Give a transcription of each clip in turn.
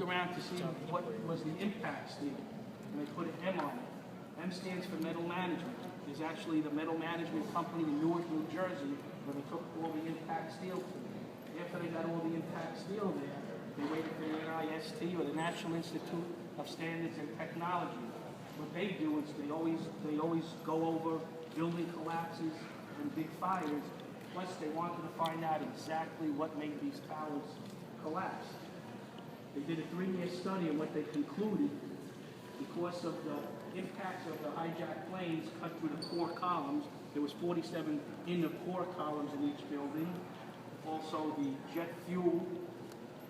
around to see what was the impact steel, and they put an M on it. M stands for metal management. There's actually the metal management company in Newark, New Jersey, where they took all the impact steel to. After they got all the impact steel there, they waited for the NIST, or the National Institute of Standards and Technology. What they do is they always go over building collapses and big fires. Plus, they wanted to find out exactly what made these towers collapse. They did a 3-year study, and what they concluded, because of the impacts of the hijacked planes cut through the core columns, there was 47 inner core columns in each building. Also, the jet fuel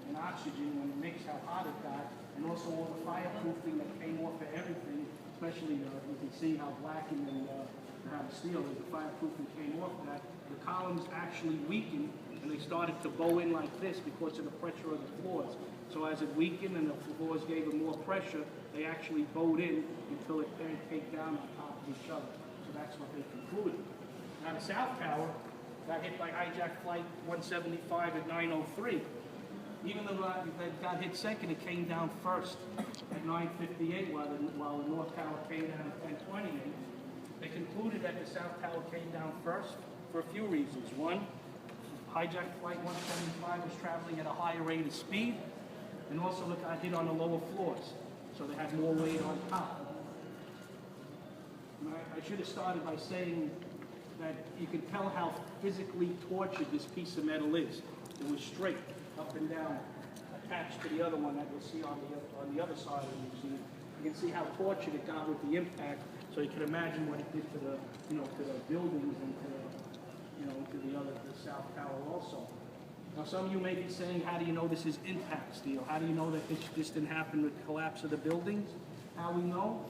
and oxygen, when it mixed, how hot it got, and also all the fireproofing that came off of everything, especially you can see how blackened and how the steel is, the fireproofing came off of that. The columns actually weakened, and they started to bow in like this because of the pressure of the floors. So as it weakened and the floors gave it more pressure, they actually bowed in until it pancaked down on top of each other. So that's what they concluded. Now the South Tower got hit by hijacked flight 175 at 9:03. Even though it got hit second, it came down first at 9:58, while the North Tower came down at 10:28. They concluded that the South Tower came down first for a few reasons. One, hijacked flight 175 was traveling at a higher rate of speed, and also it got hit on the lower floors, so they had more weight on top. I should have started by saying that you can tell how physically tortured this piece of metal is. It was straight, up and down, attached to the other one that you'll see on the other side of the museum. You can see how tortured it got with the impact, so you can imagine what it did to the, to the buildings and to the South Tower also. Now, some of you may be saying, how do you know this is impact steel? How do you know that this didn't happen with the collapse of the buildings? How we know?